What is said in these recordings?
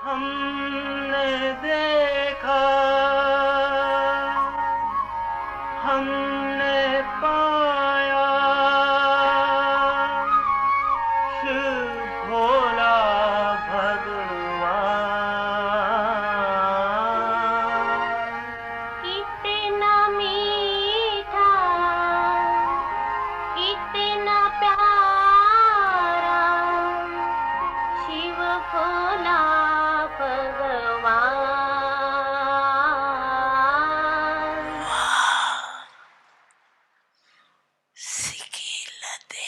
हमने देखा, हमने पाया, शिव भोला भगवान। कितना मीठा, कितना प्यारा, शिव भोला भगवान। सिखिलते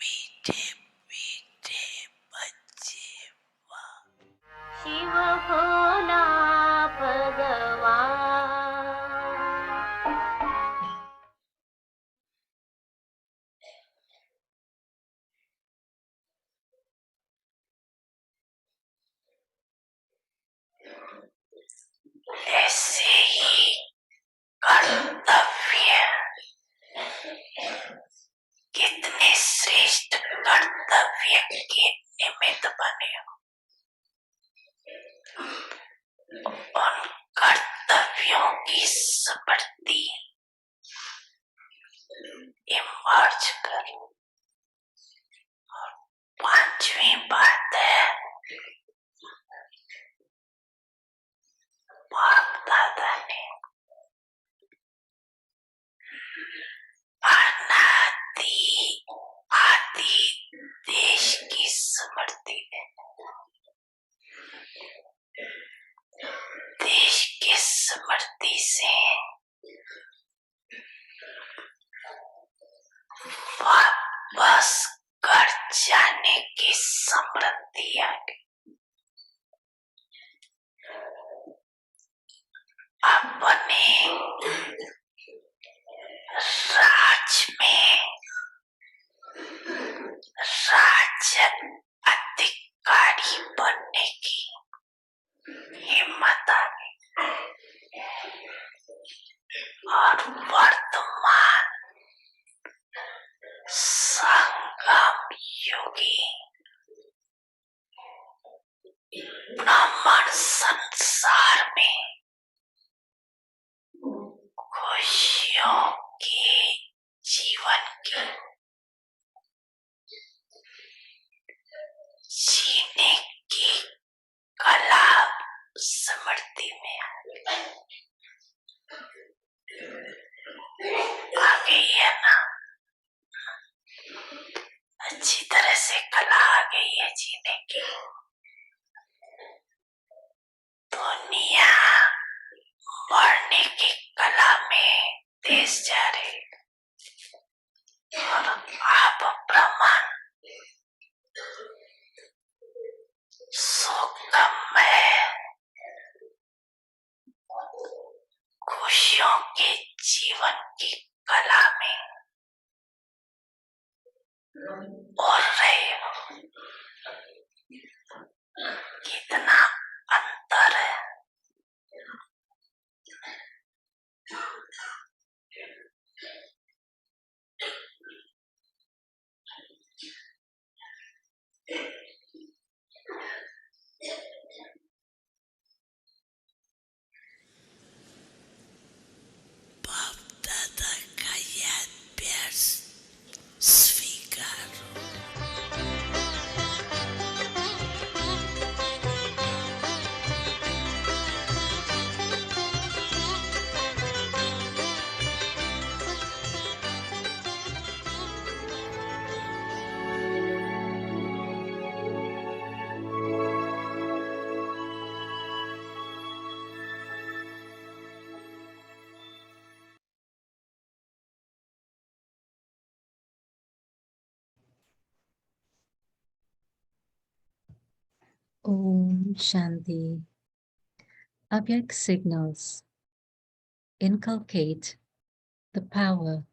मीठे मीठे बच्चे, शिव भोला भगवान। ऐसे ही कर्तव्य, कितने श्रेष्ठ कर्तव्य के निमित्त बने हो। उन कर्तव्यों की स्मृति इमर्ज करो। और पांचवी बात है, बाप दादा ने अनादि आदि देश की स्मृति देना। देश की स्मृति से वापस घर जाने की समृद्धि आ गई। अपने राज में राज्य अधिकारी बनने की हिम्मत आ गई। और वर्तमान संगम युगी ब्राह्मण संसार में खुशियों के जीवन की जीने की कला स्मृति में आ गई है ना। अच्छी तरह से कला आ गई है जीने की। दुनिया मरने की कला में देश जा रही, और आप ब्राह्मण सुखमय खुशियों के जीवन की कला में और रहे हो। कितना अंतर है। बाप दादा का याद प्यार स्वीकारो। Om Shanti. Abyak signals inculcate the power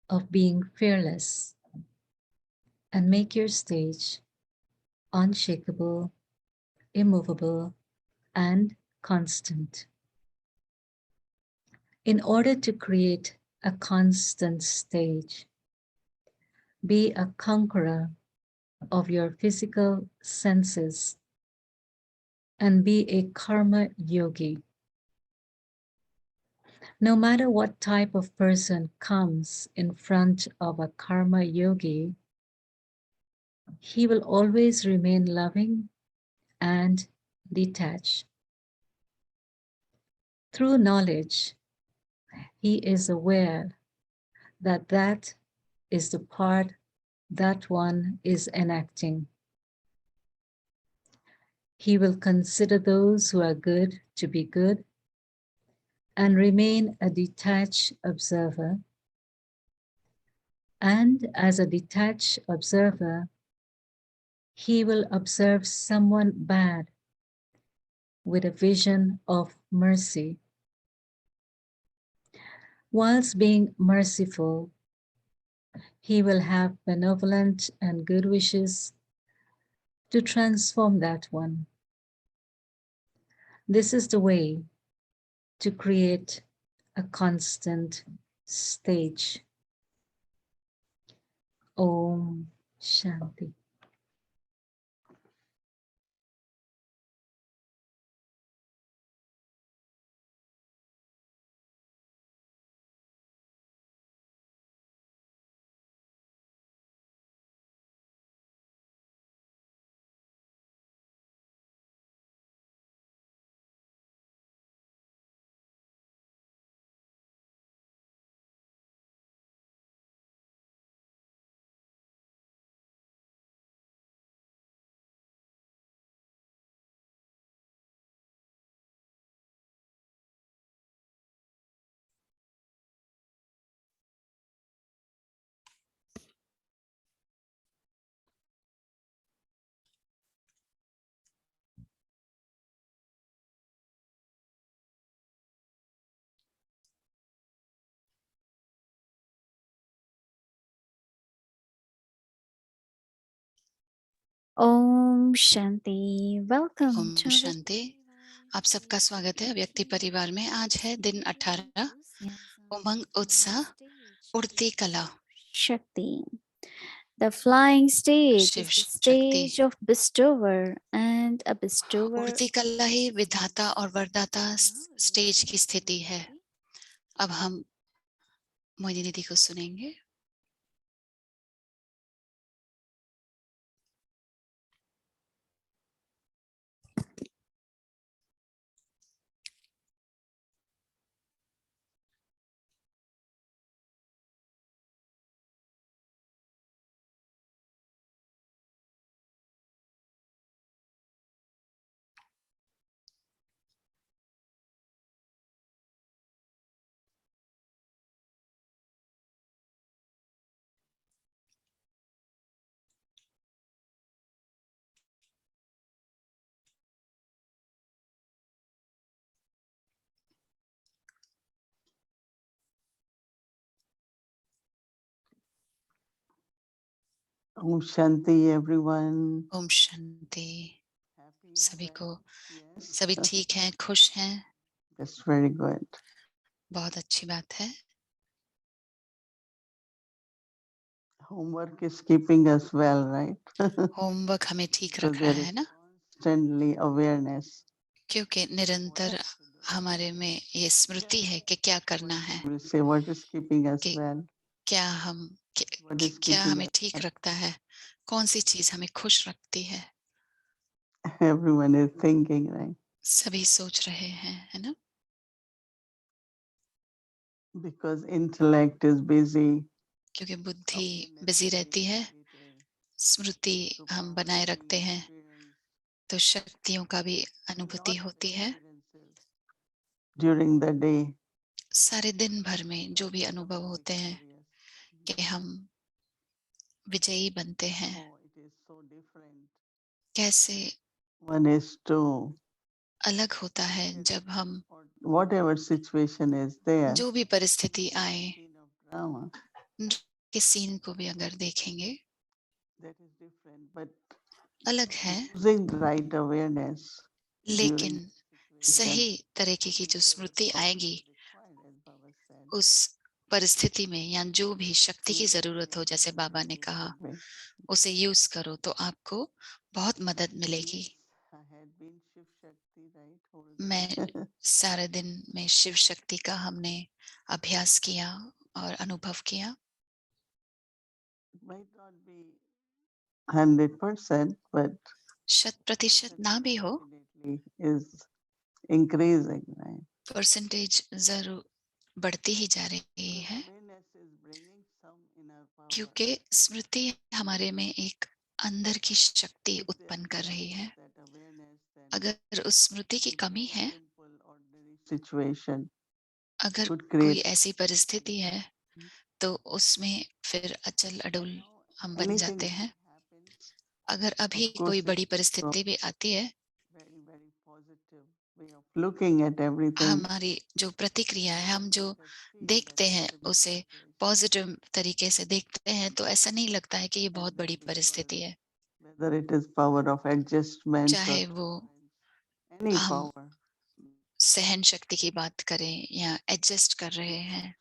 of being fearless and make your stage unshakable, immovable, and constant. In order to create a constant stage, be a conqueror of your physical senses and be a karma yogi. No matter what type of person comes in front of a karma yogi, he will always remain loving and detached. Through knowledge, he is aware that that is the part that one is enacting. He will consider those who are good to be good and remain a detached observer. And as a detached observer, he will observe someone bad with a vision of mercy. Whilst being merciful, he will have benevolent and good wishes to transform that one. This is the way to create a constant stage. Om Shanti. Om Shanti welcome Om Shanti. आप सबका स्वागत है व्यक्ति परिवार में। आज है दिन 18। उमंग उत्साह उड़ती कला शक्ति The flying stage Shiv is the शक्ति। stage of bestower and a bestower उड़ती कला ही विधाता और वरदाता स्टेज की स्थिति है। अब हम मोहिनी दीदी को सुनेंगे। Om Shanti everyone. Om Shanti सभी को। सभी ठीक हैं, खुश हैं? That's very good. बहुत अच्छी बात है। Homework is keeping us well, right? Homework हमें ठीक So रख रहा there है is ना, constantly awareness. क्योंकि निरंतर हमारे में ये स्मृति है कि क्या करना है, We say what is keeping us कि well. क्या हम What is क्या keeping हमें us ठीक happy. रखता है, कौन सी चीज हमें खुश रखती है। Everyone is thinking, right? सभी सोच रहे हैं, है ना, Because intellect is busy. क्योंकि बुद्धि बिजी रहती है, स्मृति हम बनाए रखते हैं तो शक्तियों का भी अनुभूति होती है। During the day. सारे दिन भर में जो भी अनुभव होते हैं कि हम विजयी बनते हैं। कैसे One is to अलग होता है जब हम whatever situation is there. जो भी परिस्थिति आए, Drama. के सीन को भी अगर देखेंगे That is different, but अलग है, using the right awareness. लेकिन during सही तरीके की जो स्मृति आएगी situation, उस परिस्थिति में या जो भी शक्ति की जरूरत हो, जैसे बाबा ने कहा, उसे यूज करो तो आपको बहुत मदद मिलेगी। मैं सारे दिन में शिव शक्ति का हमने अभ्यास किया और अनुभव किया। It might not be 100%, but 100% ना भी हो, definitely is increasing, right? Percentage जरूर बढ़ती ही जा रही है, Awareness is bringing some inner power. क्योंकि स्मृति हमारे में एक अंदर की शक्ति If उत्पन्न there कर is रही है। that awareness, then अगर उस स्मृति की कमी है, simple ordinary situation अगर could कोई create ऐसी परिस्थिति है, तो उसमें फिर अचल अडुल हम बन anything जाते हैं। happens. अगर अभी Of course, कोई it बड़ी is परिस्थिति भी आती है, very, very positive way of looking at everything. हमारी जो प्रतिक्रिया है, हम जो देखते हैं उसे पॉजिटिव तरीके से देखते हैं, तो ऐसा नहीं लगता है कि ये बहुत बड़ी परिस्थिति है। Whether it is power of adjustment चाहे or वो any हम power. सहन शक्ति की बात करें या एडजस्ट कर रहे हैं,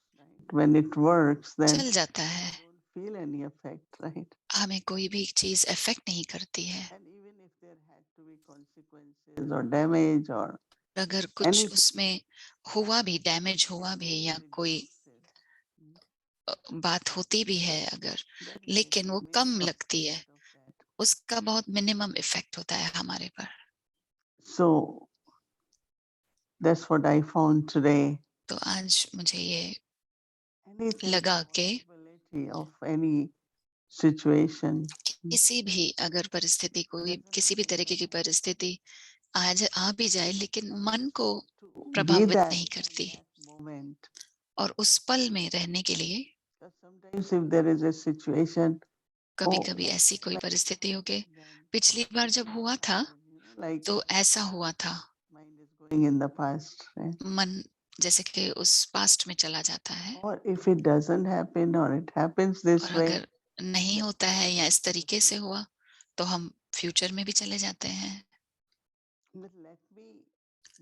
When it works, then चल जाता है, don't feel any effect, right? हमें कोई भी चीज इफेक्ट नहीं करती है। And even if there had to be consequences or damage or अगर कुछ anything, उसमें हुआ भी, डैमेज हुआ भी या कोई बात होती भी है अगर, that लेकिन वो makes कम minimum लगती है, of that. उसका बहुत मिनिमम इफेक्ट होता है हमारे पर। So that's what I found today. तो आज मुझे ये Anything, लगा कि possibility of any situation. किसी भी अगर परिस्थिति, कोई किसी भी तरीके की परिस्थिति आज आ भी जाए, लेकिन मन को To be प्रभावित that नहीं in करती, that moment. और उस पल में रहने के लिए Because sometimes if there is a situation, कभी oh, कभी ऐसी कोई परिस्थिति हो गई, then पिछली बार जब हुआ था like तो ऐसा हुआ था, mind is going in the past, right? मन जैसे कि उस पास्ट में चला जाता है। Or if it doesn't happen or it happens this और way, अगर नहीं होता है या इस तरीके से हुआ, तो हम फ्यूचर में भी चले जाते हैं। but let me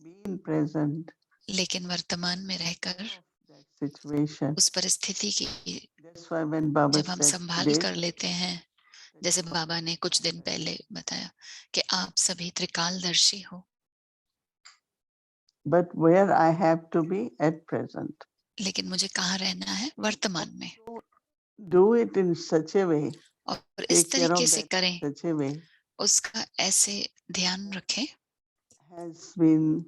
be in present लेकिन वर्तमान में रहकर of that situation. उस परिस्थिति की That's why when Baba जब हम said संभाल today, कर लेते हैं, जैसे बाबा ने कुछ दिन पहले बताया कि आप सभी त्रिकालदर्शी हो, but where I have to be at present. लेकिन मुझे कहाँ रहना है? वर्तमान में। So do it in such a way, और इस take care of तरीके से that करें, in such a way, उसका ऐसे ध्यान रखें, has been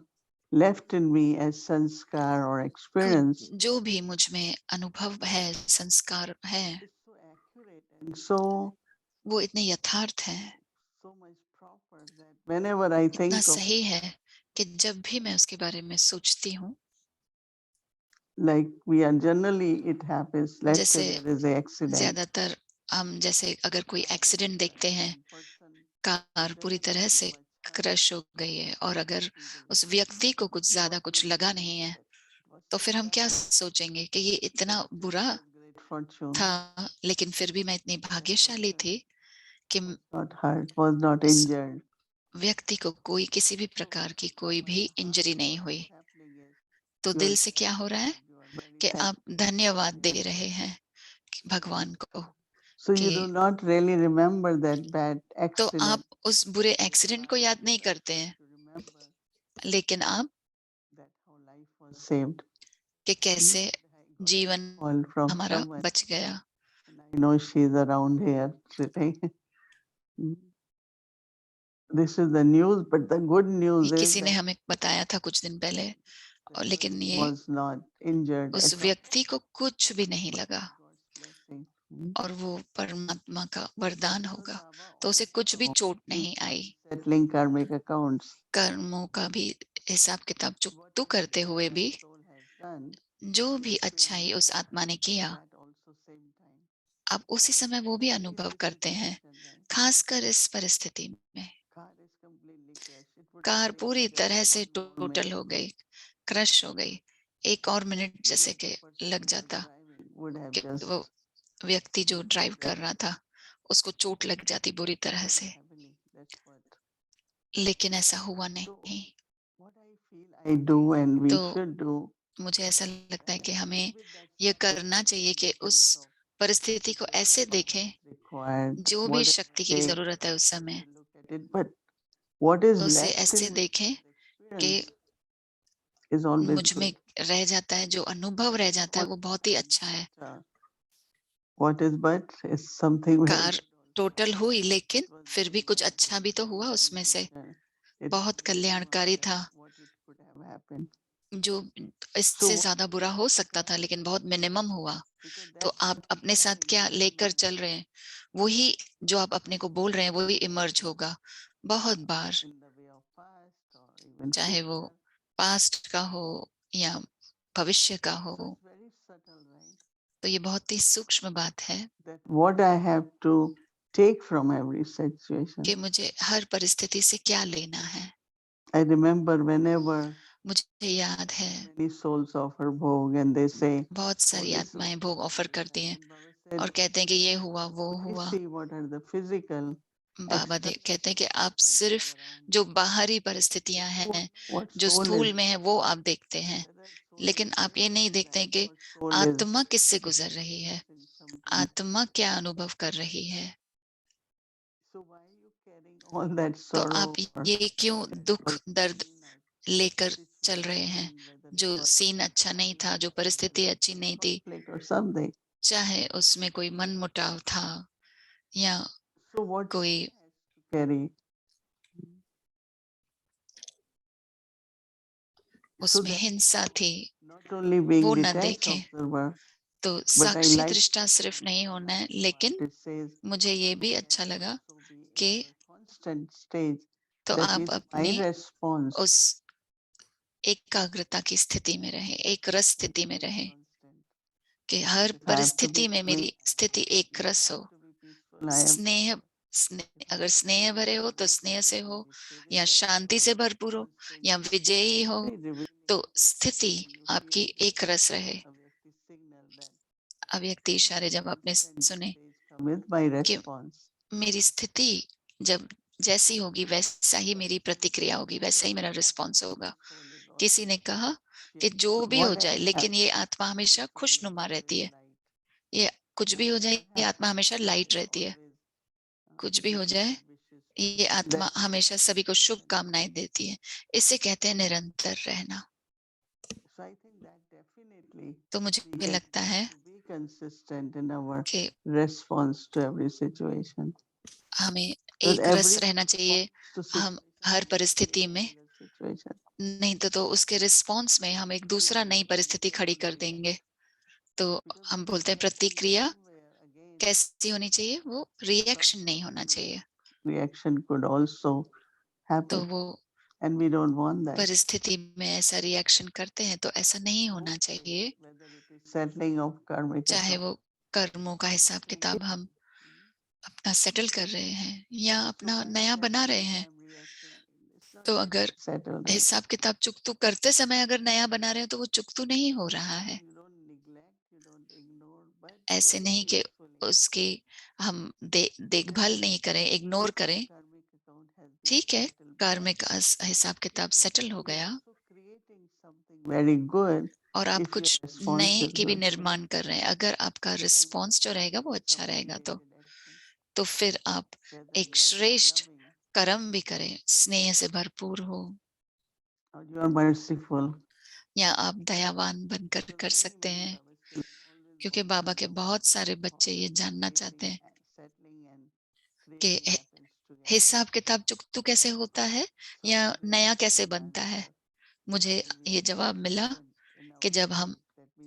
left in me as sanskar or experience. जो भी मुझ में अनुभव है, संस्कार है, It's so accurate and so वो इतने यथार्थ है, so much proper that whenever I इतना think of, सही है कि जब भी मैं उसके बारे में सोचती हूँ, like we are generally it happens, let's say जैसे there is a accident. ज्यादातर हम जैसे अगर कोई एक्सीडेंट देखते हैं, कार पूरी तरह से क्रश हो गई है, और अगर उस व्यक्ति को कुछ ज्यादा कुछ लगा नहीं है, तो फिर हम क्या सोचेंगे कि ये इतना बुरा Great fortune, था, लेकिन फिर भी मैं इतनी भाग्यशाली थी कि not hurt, was not उस injured. व्यक्ति को कोई किसी भी प्रकार की कोई भी इंजरी नहीं हुई। Happening is तो you दिल are से क्या हो रहा है you are very कि happy. आप धन्यवाद दे रहे हैं भगवान को, So you कि do not really remember that bad तो accident. आप उस बुरे एक्सीडेंट को याद नहीं करते हैं, To remember लेकिन आप that how life was saved. कि कैसे जीवन All from हमारा someone. बच गया। And I know she's around here sitting. This is the news, but the good news ये is किसी ने that हमें बताया था कुछ दिन पहले, the और लेकिन person ये was not injured उस at all. व्यक्ति को कुछ भी नहीं लगा, God's blessing. और वो परमात्मा का वरदान होगा, Baba तो उसे कुछ भी also चोट नहीं आई। settling karmic accounts. कर्मों का भी हिसाब किताब चुकतू करते हुए भी Soul has done, जो भी अच्छाई उस आत्मा ने किया, that also same time. आप उसी समय वो भी अनुभव करते हैं, खासकर इस परिस्थिति में। Car is completely crashed. It would car take पूरी just तरह से one more टोटल minute. हो गई, क्रश हो गई, एक और मिनट जैसे Yes, the कि person लग who was जाता driving would have कि just वो व्यक्ति जो ड्राइव कर रहा था उसको चोट लग जाती बुरी तरह से, heavily. That's what. लेकिन ऐसा हुआ नहीं। What I feel I do and we तो should do. मुझे ऐसा लगता है कि हमें ये करना चाहिए कि उस परिस्थिति को ऐसे देखें, Required. जो भी What शक्ति की they जरूरत है उस समय, look at it, but what is तो उसे left ऐसे in देखें कि experience is always मुझ में good. रह जाता है, जो अनुभव रह जाता है वो बहुत ही अच्छा है। What is but is something very car total हुई, लेकिन फिर भी कुछ अच्छा भी तो हुआ उसमें से, It's बहुत कल्याणकारी था। what it could have happened. जो इससे ज्यादा बुरा हो सकता था, लेकिन बहुत मिनिमम हुआ। तो आप अपने साथ क्या लेकर चल रहे हैं, वही जो आप अपने को बोल रहे हैं वही इमर्ज होगा बहुत बार, In the way of past or even चाहे वो future. पास्ट का हो या भविष्य का हो। So it's very subtle, right? तो ये बहुत ही सूक्ष्म बात है That what I have to take from every situation. कि मुझे हर परिस्थिति से क्या लेना है। I remember whenever मुझे याद है many souls offer bhog and they say, बहुत सारी this आत्माएं was भोग ऑफर happened," करती हैं and Baba said, और कहते हैं कि ये हुआ वो "Only हुआ। see what are the physical बाबा कहते हैं कि आप external सिर्फ factors around जो you. बाहरी परिस्थितियां You हैं, don't know what जो soul स्थूल is में है, वो आप देखते हैं, whether soul लेकिन is आप ये नहीं देखते हैं कि what soul is आत्मा किससे गुजर रही है, in something. आत्मा क्या अनुभव कर रही है। So why are you carrying all that तो sorrow आप or ये क्यों दुख difficult दर्द pain or लेकर चल रहे हैं। situation, whether जो it was सीन अच्छा नहीं था, जो परिस्थिति अच्छी नहीं थी, conflict or something. चाहे उसमें कोई मन मुटाव था या So what कोई has to carry? So उसमें that हिंसा थी, not only being वो न detached देखे। observer, तो but I साक्षी like दृष्टा सिर्फ नहीं होना है, लेकिन it says मुझे ये भी अच्छा लगा also be in कि your constant stage. तो That आप means my अपनी response उस एकाग्रता की स्थिति में रहें, एक रस स्थिति में रहें, constant. कि हर If I have to परिस्थिति be में मेरी sweet, स्थिति एक if I रस have हो। to be peaceful, I am. स्नेह अगर स्नेह भरे हो तो स्नेह से हो, या शांति से भरपूर हो, या विजयी हो, तो स्थिति आपकी एक रस रहे। अव्यक्ति इशारे जब आपने सुने With my कि response. मेरी स्थिति जब जैसी होगी वैसा ही मेरी प्रतिक्रिया होगी, वैसा ही मेरा रिस्पॉन्स होगा। किसी ने कहा कि जो भी हो जाए, लेकिन ये आत्मा हमेशा खुशनुमा रहती है। ये कुछ भी हो जाए, ये आत्मा हमेशा लाइट रहती है। कुछ भी हो जाए, ये आत्मा हमेशा सभी को शुभ कामनाएं देती है। इसे कहते हैं निरंतर रहना। So I think that definitely तो मुझे we can लगता है be consistent in our कि response to every situation. हमें Because एक रस every रहना चाहिए to हम situation हर is परिस्थिति में। a situation. नहीं तो उसके रिस्पॉन्स में हम एक दूसरा नई परिस्थिति खड़ी कर देंगे। तो हम बोलते हैं प्रतिक्रिया कैसी होनी चाहिए, वो रिएक्शन नहीं होना चाहिए। Reaction could also तो happen, वो and we don't want that. परिस्थिति में ऐसा रिएक्शन करते हैं, तो ऐसा नहीं होना चाहिए। Whether it is settling of karmic चाहे account. वो कर्मों का हिसाब किताब हम अपना सेटल कर रहे हैं या अपना नया बना रहे हैं, तो अगर Settle that. हिसाब किताब चुकतू करते समय अगर नया बना रहे हैं, तो वो चुकतू नहीं हो रहा है। You don't neglect, you don't ignore, but ऐसे very नहीं कि peacefully. उसकी हम देखभाल नहीं करें, इग्नोर करें। Karmic account has been ठीक है, settled, but कार्मिक हिसाब किताब सेटल हो गया, also creating something very good और आप if your कुछ response नए is की भी good. निर्माण कर रहे हैं। अगर आपका रिस्पॉन्स जो रहेगा वो अच्छा रहेगा, तो फिर आप Whether एक you are श्रेष्ठ loving कर्म भी करें, स्नेह से भरपूर हो, or you are merciful. या आप दयावान बनकर कर सकते हैं। क्योंकि बाबा के बहुत सारे बच्चे ये जानना चाहते हैं कि हिसाब किताब चुकतू कैसे होता है या नया कैसे बनता है। मुझे ये जवाब मिला कि जब हम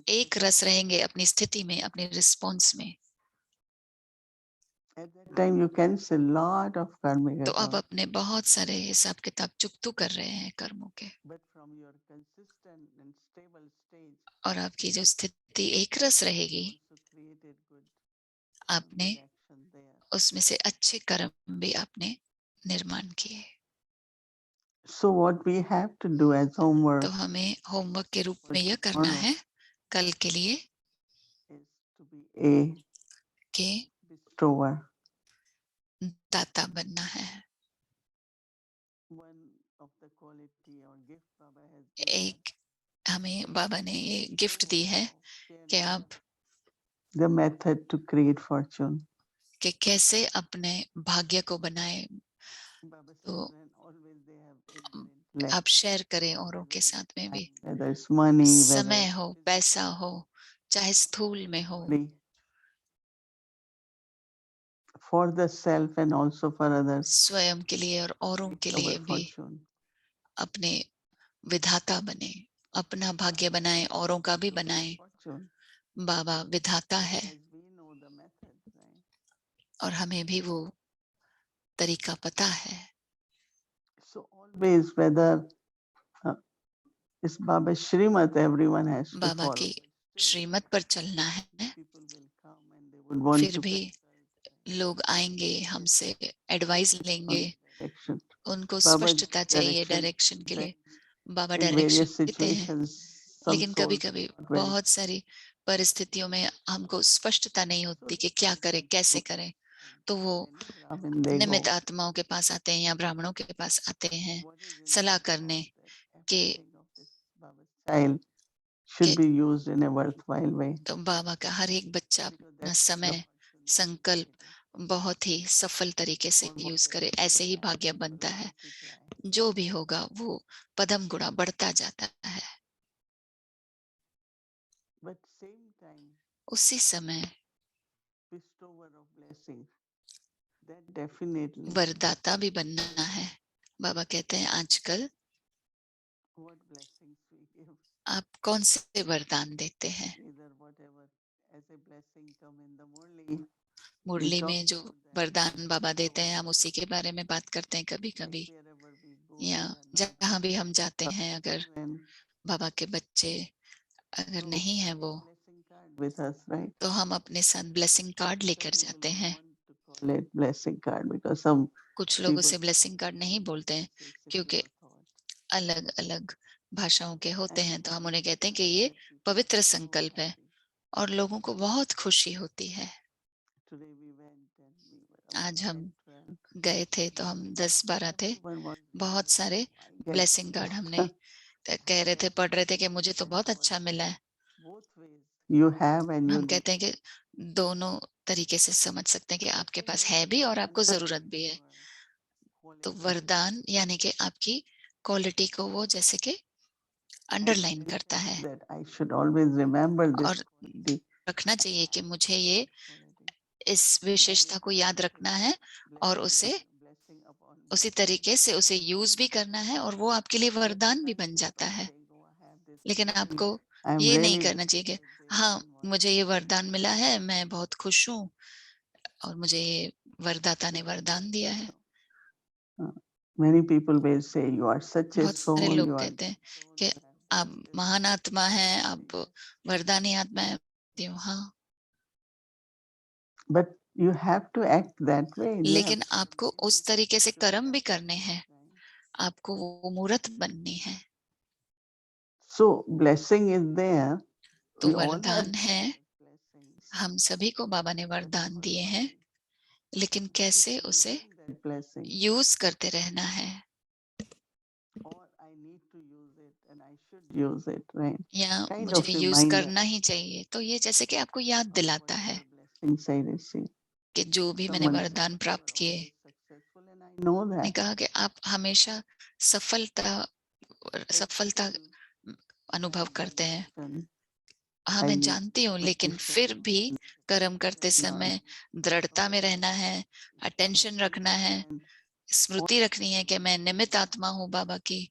एक रस रहेंगे अपनी स्थिति में, अपने रिस्पॉन्स में, At that time you cancel lot of karmic तो आप account. अपने बहुत सारे हिसाब किताब चुकतू कर रहे हैं कर्मों के। But from your consistent and stable stage, और आपकी जो स्थिति एक रस रहेगी, also created good, आपने good action there. उसमें से अच्छे कर्म भी आपने निर्माण किए। So what we have to do as homework तो हमें होमवर्क के रूप में यह करना tomorrow है कल के लिए is to be a कि bestower. दाता बनना है। One of the quality or gift Baba has given एक हमें बाबा ने ये गिफ्ट दी है कि आप the method to create fortune. कि कैसे अपने भाग्य को बनाए। Baba तो says when always they have ignorant left, आप शेयर करें औरों के साथ में भी, whether it's money, whether समय हो, पैसा हो, चाहे स्थूल में हो, it's for the self and also for others. स्वयं के लिए और औरों के Our लिए भी fortune. अपने विधाता बने, अपना भाग्य बनाएं, औरों का भी बनाएं। Fortune. बाबा विधाता है As we know the method, right? और हमें भी वो तरीका पता है। So always whether it's Baba Shrimat, everyone has to Baba follow. की श्रीमत पर चलना है। People will come and they would want फिर to भी लोग आएंगे, हमसे एडवाइस लेंगे, direction. उनको Baba स्पष्टता चाहिए direction डायरेक्शन के लिए। बाबा in various डायरेक्शन देते हैं, situations. Some लेकिन कभी souls कभी are not very बहुत सारी परिस्थितियों में हमको स्पष्टता नहीं होती कि क्या करें, कैसे करें, तो वो Brahmin, they निमित्त go. आत्माओं के पास आते हैं या ब्राह्मणों के पास आते हैं What is सलाह important करने that के everything of this Baba's child should के be used in a worthwhile way. तो बाबा का हर एक बच्चा Because अपना that's the समय, fortune संकल्प बहुत ही सफल तरीके से or यूज करे, whatever ऐसे ही multiply, भाग्य बनता है। multiply. जो भी होगा वो पदम गुणा बढ़ता जाता है। But same time, उसी समय bestower of blessing, that definitely वरदाता भी बनना है। बाबा कहते हैं आजकल what blessings we give, आप कौन से वरदान देते हैं। either whatever as a blessing come in the Murli. मुरली में जो वरदान बाबा देते हैं हम उसी के बारे में बात करते हैं कभी कभी, या जहाँ भी हम जाते हैं अगर बाबा के बच्चे अगर नहीं है वो, with us, right? तो हम अपने साथ ब्लेसिंग कार्ड लेकर जाते हैं। Blessing card because some कुछ लोग उसे ब्लेसिंग कार्ड नहीं बोलते हैं क्योंकि अलग अलग भाषाओं के होते हैं, तो हम उन्हें कहते हैं कि ये पवित्र संकल्प है और लोगों को बहुत खुशी होती है। आज हम गए थे तो हम 10-12 थे, बहुत सारे ब्लेसिंग कार्ड हमने कह रहे थे, पढ़ रहे थे कि मुझे तो बहुत अच्छा मिला है। you have and you हम कहते हैं कि दोनों तरीके से समझ सकते हैं कि आपके पास है भी और आपको जरूरत भी है। तो वरदान यानी कि आपकी क्वालिटी को वो जैसे कि अंडरलाइन करता है that I should always remember this और quality. रखना चाहिए कि मुझे ये इस विशेषता को याद रखना है और उसे उसी तरीके से उसे यूज भी करना है और वो आपके लिए वरदान भी बन जाता है। लेकिन आपको I'm ये नहीं really करना चाहिए कि हाँ मुझे ये वरदान मिला है, मैं बहुत खुश हूँ और मुझे ये वरदाता ने वरदान दिया है। many people will say you are such a बहुत सारे soul, लोग you are कहते हैं कि आप महान आत्मा हैं, आप वरदानी आत्मा है। हाँ, but you have to act that way. You लेकिन have आपको उस तरीके से कर्म भी करने हैं, आपको वो मूर्त बननी है। so blessing is there. तो We all have वरदान है, blessings. हम सभी को बाबा ने वरदान दिए हैं, लेकिन कैसे उसे That blessing. यूज करते रहना है Or I need to use it and I should use it, right? या Kind मुझे of यूज reminder. करना ही चाहिए। तो ये जैसे कि आपको याद दिलाता है Blessings I receive. कि जो भी मैंने Someone वरदान प्राप्त किए, successful and I know ने that. कहा कि आप हमेशा सफलता अनुभव करते हैं। हाँ, मैं जानती हूँ, लेकिन फिर भी कर्म करते समय दृढ़ता में रहना है, अटेंशन रखना है, स्मृति रखनी है कि मैं निमित्त आत्मा हूँ बाबा की,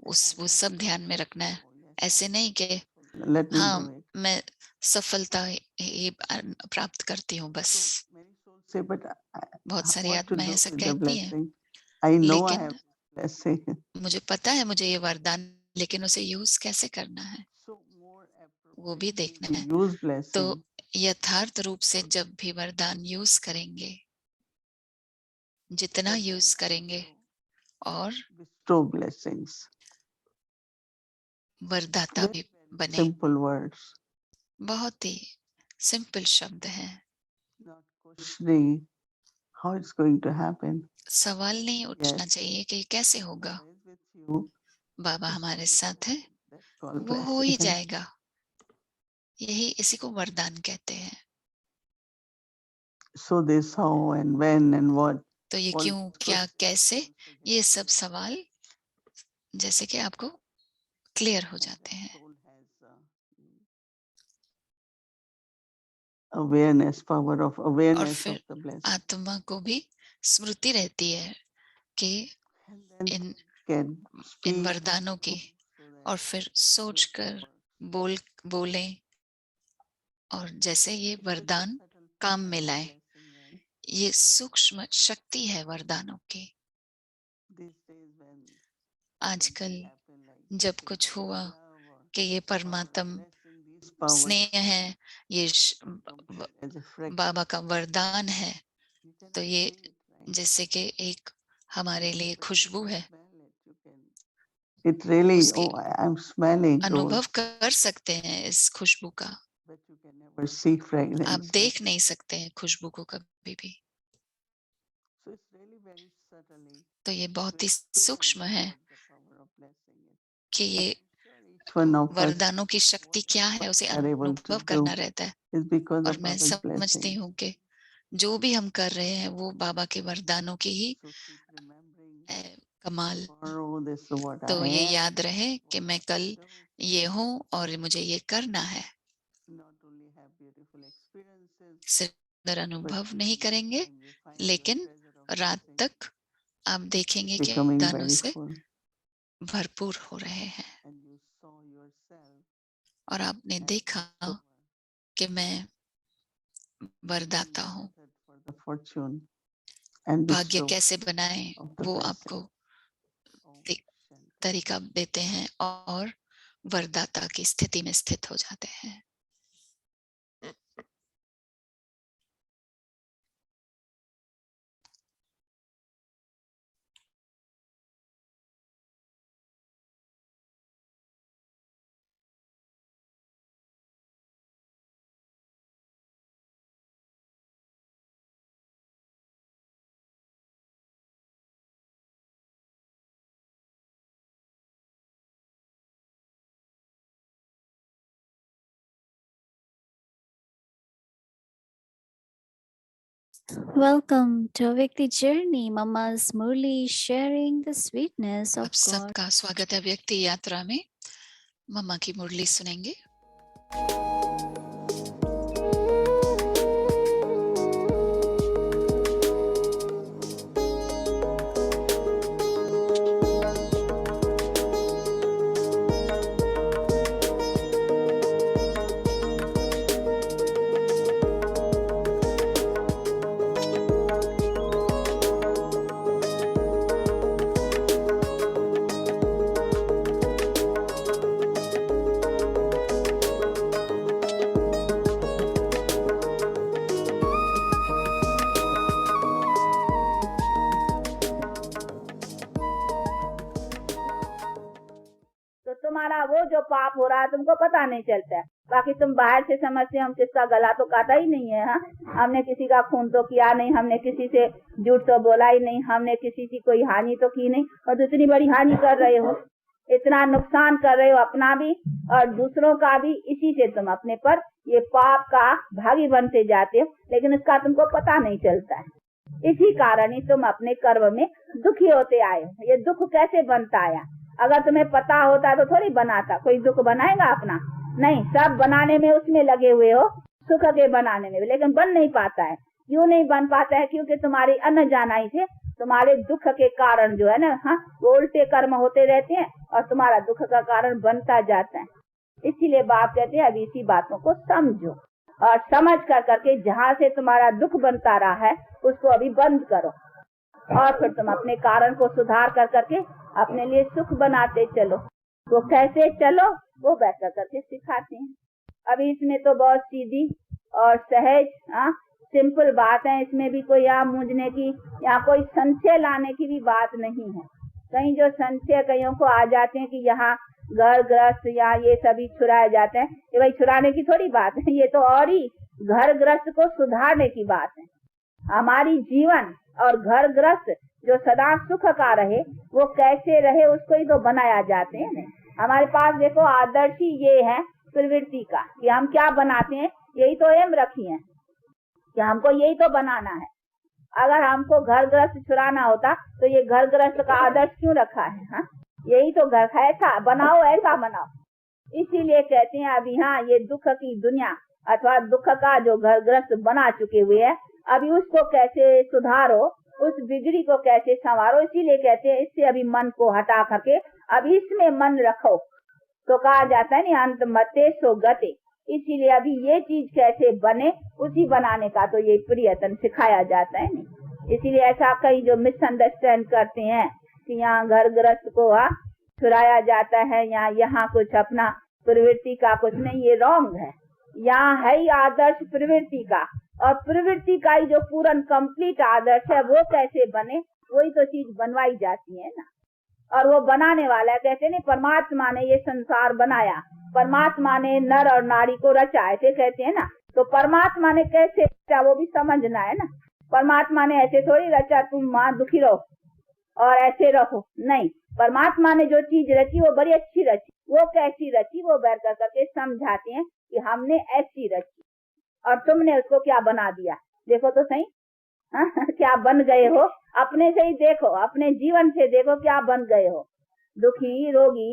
वो सब ध्यान में रखना है। ऐसे नहीं कि Let me हाँ do it. मैं सफलता ही प्राप्त करती हूँ बस। Many souls say, but बहुत सारी what to आत्माएं do ऐसा with the कहती हैं, blessing? I know I लेकिन have blessing. मुझे पता है मुझे ये वरदान, लेकिन उसे यूज कैसे करना है So more वो भी देखना appropriately है। we use तो blessing. यथार्थ रूप से जब भी वरदान यूज करेंगे, जितना यूज करेंगे और Bestow blessings. वरदाता भी बने। Simple words. बहुत ही सिंपल शब्द हैं, Not questioning how it's going to happen. सवाल नहीं उठना चाहिए कि कैसे होगा। Baba is with you. बाबा हमारे साथ है, That's called वो हो ही blessing. जाएगा। यही इसी को वरदान कहते हैं। So this how and when and what. तो ये all क्यों, क्या, कैसे, ये सब सवाल जैसे कि आपको क्लियर हो जाते हैं। Awareness, power of और awareness of फिर the blessing. आत्मा को भी स्मृति रहती है कि And then in can in speak वरदानों की, और फिर सोचकर बोलें, और जैसे ये वरदान काम में लाए। ये सूक्ष्म शक्ति है वरदानों की। आजकल जब कुछ हुआ कि ये परमात्म स्नेह है, ये बाबा का वरदान है, तो ये जैसे कि एक हमारे लिए खुशबू है। It really, उसकी oh, I'm smelling those, अनुभव कर सकते हैं इस खुशबू का। but you can never see आप fragrance. देख नहीं सकते हैं खुशबू को कभी भी। So it's really very subtly तो ये बहुत ही सूक्ष्म है what the power of blessing is. कि ये Each one of us वरदानों की शक्ति क्या है, उसे are able to अनुभव do करना रहता है। is because और of मैं Baba's समझती blessing. हूँ कि जो भी हम कर रहे हैं वो बाबा के वरदानों की ही So keep remembering कमाल। tomorrow this is what तो I ये am. याद रहे कि मैं कल ये हूँ और मुझे ये करना है। Not only have beautiful experiences, सिर्फ सुंदर अनुभव नहीं करेंगे, and you find the लेकिन treasure of रात blessing तक आप देखेंगे कि becoming वरदानों very से full, भरपूर हो रहे हैं। and you saw yourself और आपने as देखा bestower, कि मैं वरदाता हूँ। method for the fortune and भाग्य bestower कैसे बनाएं of the वो blessing. आपको Om दे- Shanti. तरीका देते हैं और वरदाता की स्थिति में स्थित हो जाते हैं। Welcome to Awake the Journey. Mama's Murli sharing the sweetness of आप God. सबका स्वागत है व्यक्ति यात्रा में। मम्मा की मुरली सुनेंगे। तो तुम्हारा वो जो पाप हो रहा है तुमको पता नहीं चलता है। बाकी तुम बाहर से समझते हम किसका गला तो काटा ही नहीं है। हाँ, हमने किसी का खून तो किया नहीं, हमने किसी से झूठ तो बोला ही नहीं, हमने किसी की कोई हानि तो की नहीं, और इतनी बड़ी हानि कर रहे हो, इतना नुकसान कर रहे हो अपना भी और दूसरों का भी। इसी से तुम अपने पर ये पाप का भागी बनते जाते हो, लेकिन इसका तुमको पता नहीं चलता है। इसी कारण ही तुम अपने कर्म में दुखी होते आए हो। ये दुख कैसे बनता आया? अगर तुम्हें पता होता तो थोड़ी बनाता। कोई दुख बनाएगा अपना? नहीं, सब बनाने में उसमें लगे हुए हो, सुख के बनाने में, लेकिन बन नहीं पाता है। क्यों नहीं बन पाता है? क्योंकि तुम्हारी अनजानाई से तुम्हारे दुख के कारण जो है ना, हाँ, वो उल्टे कर्म होते रहते हैं और तुम्हारा दुख का कारण बनता जाता है। इसीलिए बाप कहते हैं अभी इसी बातों को समझो और समझ कर करके जहाँ से तुम्हारा दुख बनता रहा है उसको अभी बंद करो, और फिर तुम अपने कारण को सुधार कर करके अपने लिए सुख बनाते चलो। वो कैसे चलो वो बैठ कर करके सिखाते हैं। अभी इसमें तो बहुत सीधी और सहज, हाँ, सिंपल बात है। इसमें भी कोई यहाँ मूंझने की या कोई संशय लाने की भी बात नहीं है। कहीं जो संशय कईयों को आ जाते हैं कि यहाँ घर ग्रस्त या ये सभी छुड़ाए जाते हैं, ये भाई छुड़ाने की थोड़ी बात है, ये तो और ही घर ग्रस्त को सुधारने की बात है। हमारी जीवन और घर ग्रस्त जो सदा सुख का रहे वो कैसे रहे उसको ही तो बनाया जाते हैं। हमारे पास देखो आदर्श ही ये है प्रवृत्ति का कि हम क्या बनाते हैं, यही तो एम रखी है कि हमको यही तो बनाना है। अगर हमको घर ग्रस्त छुड़ाना होता तो ये घर ग्रस्त का आदर्श क्यों रखा है? हाँ, यही तो घर है, ऐसा बनाओ, ऐसा बनाओ। इसीलिए कहते हैं अभी हाँ ये दुख की दुनिया अथवा दुख का जो घर ग्रस्त बना चुके हुए है, अभी उसको कैसे सुधारो, उस बिगड़ी को कैसे संवारो। इसीलिए कहते हैं इससे अभी मन को हटा करके अब इसमें मन रखो, तो कहा जाता है नहीं अंत मते सो गते। इसीलिए अभी ये चीज कैसे बने, उसी बनाने का तो ये प्रियतन सिखाया जाता है नहीं। इसीलिए ऐसा कई जो मिसअंडरस्टैंड करते हैं कि यहाँ घर ग्रस्त को छुड़ाया जाता है, यहाँ कुछ अपना प्रवृत्ति का कुछ नहीं, ये रॉन्ग है। यहाँ है ही आदर्श प्रवृत्ति का, और प्रवृत्ति का ही जो पूर्ण कंप्लीट आदर्श है वो कैसे बने, वही तो चीज बनवाई जाती है ना। और वो बनाने वाला है, कहते नहीं परमात्मा ने ये संसार बनाया, परमात्मा ने नर और नारी को रचा, ऐसे कहते हैं ना। तो परमात्मा ने कैसे रचा वो भी समझना है ना। परमात्मा ने ऐसे थोड़ी रचा तुम माँ दुखी रहो और ऐसे रहो, नहीं। परमात्मा ने जो चीज रची वो बड़ी अच्छी रची, वो कैसी रची वो बैठ कर करके समझाते हैं कि हमने ऐसी रची और तुमने उसको क्या बना दिया, देखो तो सही। क्या बन गए हो, अपने से ही देखो, अपने जीवन से देखो क्या बन गए हो। दुखी, रोगी,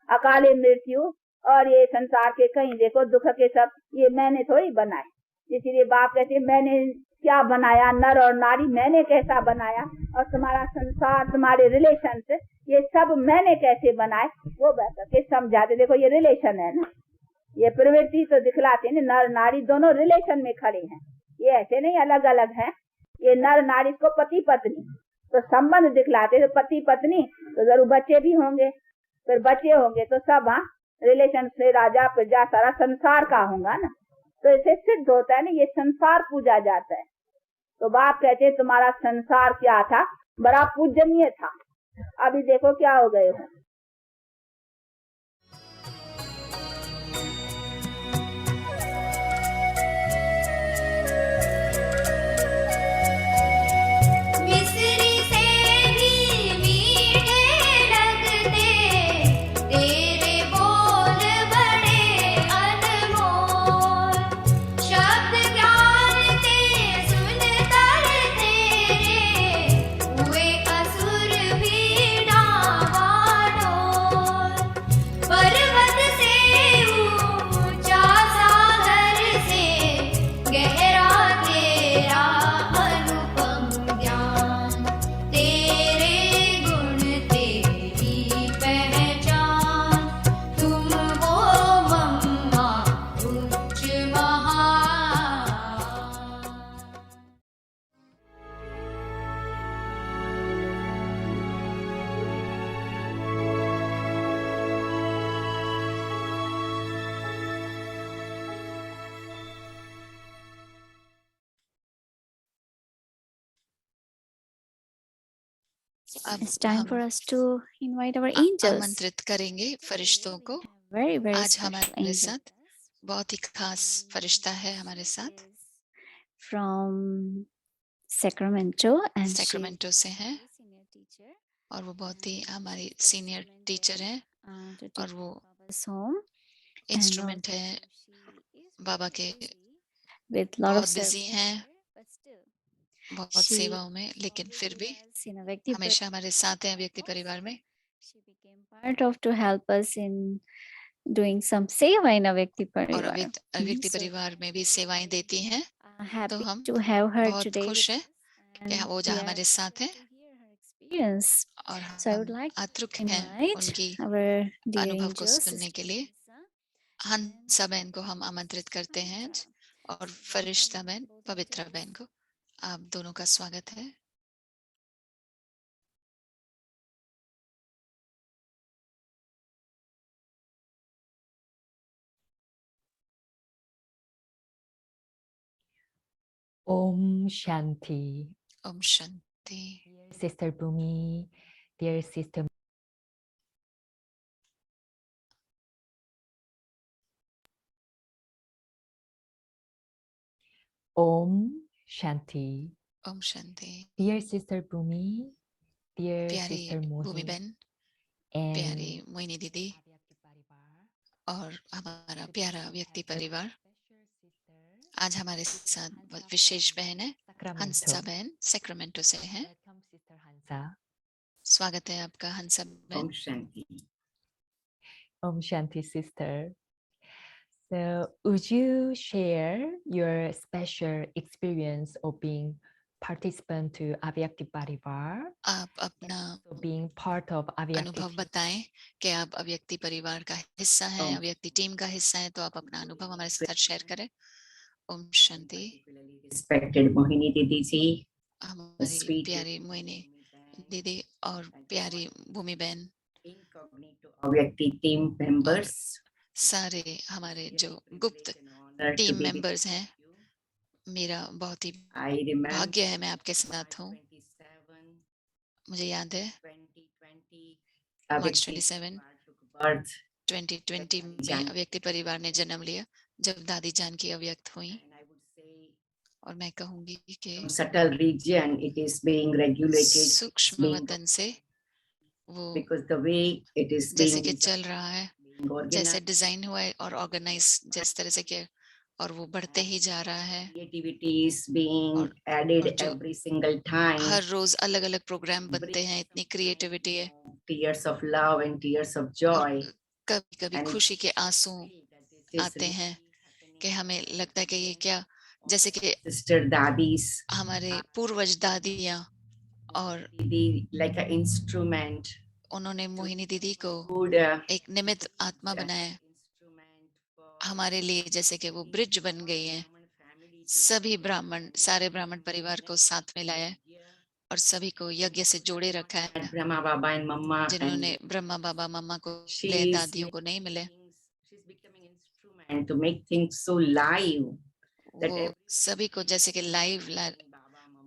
अकाले मृत्यु, और ये संसार के कहीं देखो दुख के सब ये मैंने थोड़ी बनाए। इसीलिए बाप कहते मैंने क्या बनाया, नर और नारी मैंने कैसा बनाया, और तुम्हारा संसार, तुम्हारे रिलेशन से ये सब मैंने कैसे बनाए वो बैठ के समझाते। देखो ये रिलेशन है ना, ये प्रवृत्ति तो दिखलाते ना, नर नारी दोनों रिलेशन में खड़े हैं, ये ऐसे नहीं अलग अलग हैं। ये नर नारी को पति पत्नी तो संबंध दिखलाते, तो पति पत्नी तो जरूर बच्चे भी होंगे, फिर बच्चे होंगे तो सब रिलेशन से राजा प्रजा सारा संसार का होगा ना। तो इसे सिद्ध होता है ना, ये संसार पूजा जाता है। तो बाप कहते हैं तुम्हारा संसार क्या था, बड़ा पूजनीय था, अभी देखो क्या हो गए हो। मिस्री से भी मीठे लगते तेरे बोल बड़े अनमोल, शब्द ज्ञान ते सुन कर तेरे हुए असुर भी डावाडोल। पर्वत से ऊंचा सागर से गहरा तेरा अनुपम ज्ञान, तेरे गुण तेरी पहचान, तुम वो मम्मा उच्च महान। अब It's time हम for us to invite our angels. आमंत्रित करेंगे फरिश्तों को। Very, very आज special हमारे angels साथ बहुत ही खास फरिश्ता है हमारे साथ, from Sacramento, and she is Sacramento से हैं, a senior teacher और वो बहुत ही हमारी सीनियर टीचर हैं, to और teach वो Baba's home. And instrument also है, she is बाबा के busy with lot of बहुत बिजी service हैं, here, but still बहुत she सेवाओं में, लेकिन always फिर with भी us in a Vyakti हमेशा हमारे साथ हैं व्यक्ति परिवार में। She became part of to help us in doing some seva in a Vyakti और Parivar. व्यक्ति So, परिवार में भी सेवाएं देती हैं। तो happy हम to have her बहुत today खुश with हैं us, कि and वो we जहाँ are हमारे साथ हैं, to hear her experience. और So I would हम like to आतुक हैं invite उनकी our dear अनुभव को angels, सुनने के Sister लिए। Lisa हंसा बहन को हम आमंत्रित करते हैं आज, और फरिश्ता बहन, both of पवित्रा you. बहन को। आप दोनों का स्वागत है। Om Shanti. Om Shanti. Dear Sister Bhumi, dear Sister Om Shanti. Om Shanti. Dear Sister Bhumi, dear प्यारी Sister भूमि Mohi, बहन, and प्यारी मोहिनी दीदी, Avyakti Parivar, और हमारा प्यारा व्यक्ति परिवार। special sister आज हमारे साथ विशेष बहन है, Sacramento. हंसा बहन, सैक्रामेंटो से हैं। Welcome, Sister Hansa. स्वागत है आपका हंसा बहन। Om Shanti. Om Shanti, sister. So, would you share your special experience of being participant to Avyakti Parivar आप and अपना also being part of Avyakti अनुभव team? बताएं कि आप अव्यक्ति परिवार का हिस्सा हैं, अव्यक्ति टीम का हिस्सा हैं, तो आप अपना अनुभव हमारे साथ शेयर करें। Om Shanti. Particularly respected Mohini Didi ji, the हमारी sweet प्यारी मोहिनी दीदी और प्यारी भूमि बहन, incognito Avyakti team members. सारे हमारे Really जो privilege गुप्त and honor to team be with members हैं, you. मेरा बहुत ही I remember भाग्य है मैं आपके साथ हूँ। March 27, मुझे याद है 2020, मार्च Avyakti 27 Parivar took birth. 2020 में जान- अव्यक्ति परिवार ने जन्म लिया, जब दादी जान की अव्यक्त हुई। And I would say और मैं कहूंगी कि from subtle region it is being regulated, it's सूक्ष्म being वतन से वो because the way it is जैसे being कि designed, चल रहा है, being जैसे organized, डिजाइन हुआ है और ऑर्गेनाइज जिस तरह से किया, और वो बढ़ते ही जा रहा है। creativity is being और added जो every single time. हर रोज अलग अलग प्रोग्राम बनते हैं, इतनी क्रिएटिविटी है। Tears of love and tears of और joy. कभी कभी And खुशी के आंसू that is आते हैं really कि हमें लगता है कि ये क्या, जैसे कि sister daddies, हमारे पूर्वज दादियाँ और Didi, like an instrument, उन्होंने मोहिनी दीदी को good एक निमित्त आत्मा बनाया instrument for हमारे लिए, जैसे कि वो ब्रिज बन गई है। सभी ब्राह्मण, सारे ब्राह्मण परिवार को साथ में लाया है और सभी को यज्ञ से जोड़े रखा है। at Brahma Baba and Mama, जिन्होंने and ब्रह्मा बाबा मम्मा को she ले, is दादियों को नहीं मिले, she's becoming instrument to make things so live that वो सभी को जैसे कि live Baba,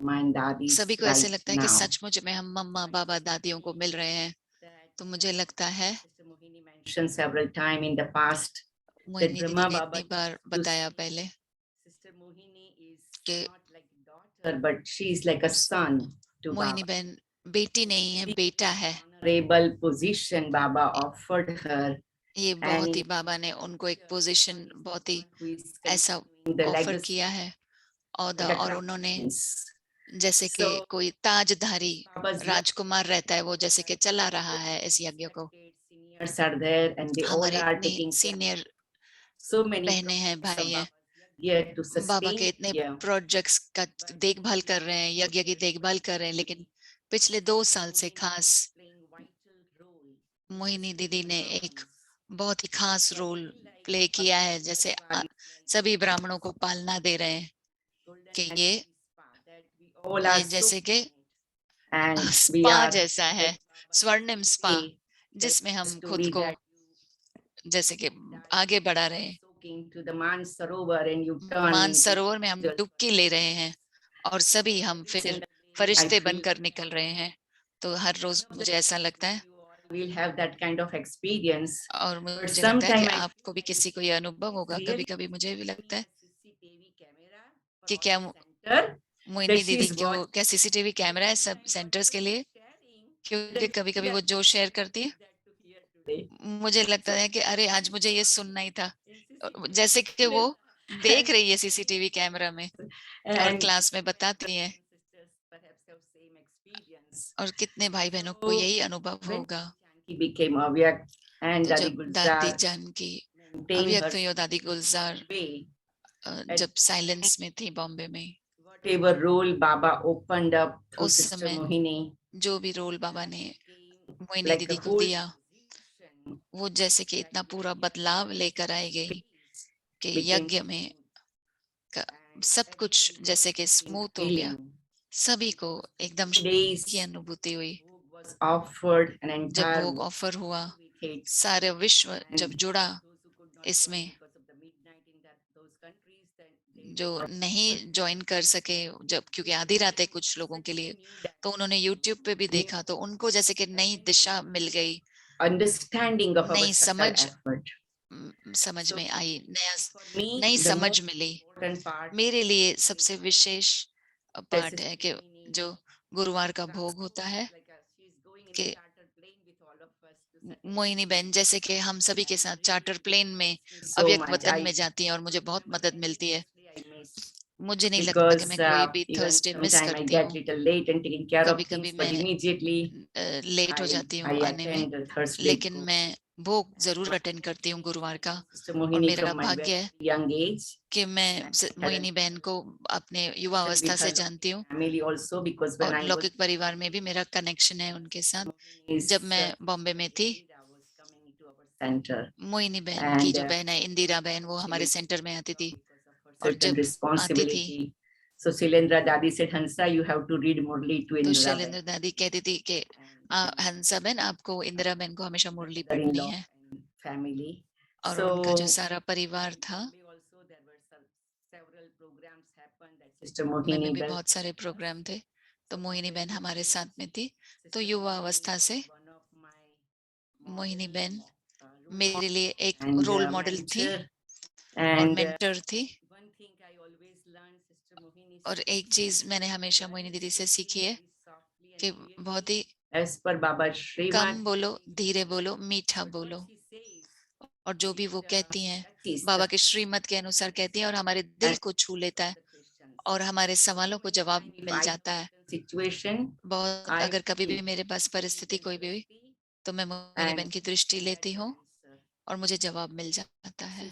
Mama and Dadis सभी को ऐसे right लगता है कि now. सचमुच में हम मम्मा बाबा दादियों को मिल रहे हैं। तो मुझे लगता है, Sister Mohini mentioned several times in the past Mohini that दीदी Brahma ने Baba इतनी बार used to बताया say, पहले Sister Mohini is कि not like a daughter, but she is like a son to Mohini Baba. बहन बेटी नहीं है, बेटा है। Honorable position Baba offered her, ये बहुत ही बाबा ने उनको एक पोजीशन बहुत ही who is ऐसा continuing the ऑफर legacy किया है, like औदा, a और crown उन्होंने prince. जैसे कि So, कोई ताजधारी Baba's राजकुमार रहता है, वो जैसे कि चला रहा है इस यज्ञ को। seniors are there and they all हमारे are इतनी taking care. Senior So many बहनें हैं, projects भाई of हैं, Baba's yet to Baba sustain के इतने here. प्रोजेक्ट्स का देखभाल कर रहे हैं, यज्ञ की देखभाल कर रहे हैं, लेकिन पिछले 2 साल से खास मोहिनी दीदी ने एक बहुत ही खास रोल प्ले किया है, जैसे सभी ब्राह्मणों को पालना दे रहे हैं कि ये जैसे कि स्पा जैसा है, स्वर्णिम स्पा, जिसमें हम खुद को जैसे कि आगे बढ़ा रहे हैं। मानसरोवर में हम डुबकी ले रहे हैं और सभी हम फिर फरिश्ते बनकर निकल रहे हैं। तो हर रोज मुझे ऐसा लगता है, We'll have that kind of experience. और मुझे लगता है कि sometime I आपको भी किसी को ये अनुभव होगा। कभी कभी मुझे भी लगता है कि क्या मोहिनी दीदी को क्या सीसीटीवी कैमरा है सब सेंटर्स के लिए, क्योंकि कभी कभी वो जो शेयर करती है, मुझे लगता है कि अरे आज मुझे ये सुनना ही था, जैसे कि वो देख रही है सीसीटीवी कैमरा में और क्लास में बताती है। और कितने भाई बहनों को यही अनुभव होगा। He became Avyak and तो Dadi जब दादी Gulzar जान की maintained her अव्यक्त हुई और दादी गुलजार way. जब साइलेंस में थी बॉम्बे में, Whatever role Baba opened up through उस Sister समय Mohini, जो भी रोल बाबा ने मोहिनी like दीदी a को whole दिया, वो जैसे कि इतना पूरा बदलाव लेकर आई गई कि यज्ञ में सब कुछ जैसे कि स्मूथ हो गया, सभी को एकदम की अनुभूति हुई। was offered an जब entire भोग ऑफर हुआ, with it. सारे विश्व जब जुड़ा इसमें, जो नहीं ज्वाइन कर सके जब, क्योंकि आधी रात है कुछ लोगों के लिए, तो उन्होंने यूट्यूब पे भी देखा, तो उनको जैसे कि नई दिशा मिल गई, Understanding of our नई subtle effort. समझ में आई, For me, नई the समझ most मिली। important part मेरे लिए सबसे विशेष पार्ट is है कि जो गुरुवार का भोग होता है, कि मोहिनी बहन जैसे कि हम सभी के साथ चार्टर प्लेन में so अव्यक्त much. वतन में जाती हैं और मुझे बहुत मदद मिलती है। मुझे नहीं लगता कि because मैं कोई भी even Thursday miss sometime I करती get हूँ। little late and taking care of कभी कभी things, but मैं immediately लेट हो जाती I हूँ आने में, attend the Thursday लेकिन group. मैं भोग जरूर अटेंड करती हूँ गुरुवार का। Sister और Mohini मेरा from my भाग्य है very young age. कि मैं मोहिनी बहन को अपने युवा अवस्था से जानती हूँ, Family also, because when और I was लौकिक परिवार में भी मेरा कनेक्शन है उनके साथ। Mohini's, जब मैं बॉम्बे में थी, I was coming into our center. Mohini बहन की जो बहन है इंदिरा बहन, वो हमारे सेंटर में आती थी, और Certain जब आती थी responsibility. So Silendra Dadi said, Hansa, you have to read Murli to तो Indra. शैलेंद्र दादी कहती थी कि हंसा बहन, आपको इंदिरा बहन को हमेशा मुरली पढ़नी है। Family. और So उनका जो सारा परिवार था, also there were several programs happened that Sister में Mohini भी बहुत सारे प्रोग्राम थे, तो मोहिनी बहन हमारे साथ में थी। तो युवा अवस्था से मोहिनी बहन मेरे लिए एक रोल मॉडल थी और मेंटर थी। और एक चीज मैंने हमेशा मोहिनी दीदी से सीखी है कि बहुत ही as per Baba Srimad, कम बोलो, धीरे बोलो, मीठा बोलो, और जो भी वो कहती हैं बाबा के श्रीमत के अनुसार कहती हैं, और हमारे दिल को छू लेता है और हमारे सवालों को जवाब मिल जाता है। बहुत अगर कभी भी मेरे पास परिस्थिति कोई भी हुई, तो मैं मोहिनी बहन की दृष्टि लेती हूँ और मुझे जवाब मिल जाता है।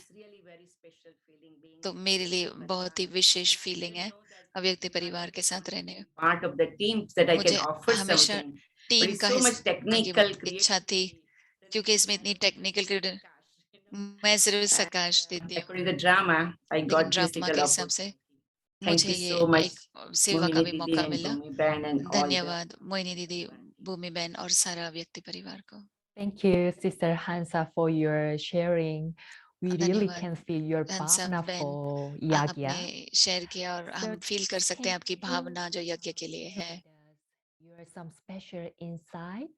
तो मेरे लिए बहुत ही विशेष फीलिंग है अव्यक्त परिवार के साथ रहने। मुझे हमेशा टीम का हिस्सा की इच्छा थी, क्योंकि इसमें इतनी टेक्निकल, मैं सिर्फ सकाश देती हूँ, लेकिन ड्रामा के हिसाब से मुझे ये एक सेवा का भी मौका मिला। धन्यवाद मोहिनी दीदी, भूमि बहन और सारा व्यक्ति परिवार को। Thank you, Sister Hansa, for your sharing. We really धन्यवाद can feel your हंसा भावना बहन, for yagya. आपने शेयर किया और हम फील कर सकते हैं आपकी भावना जो यज्ञ के लिए है। Your some special insight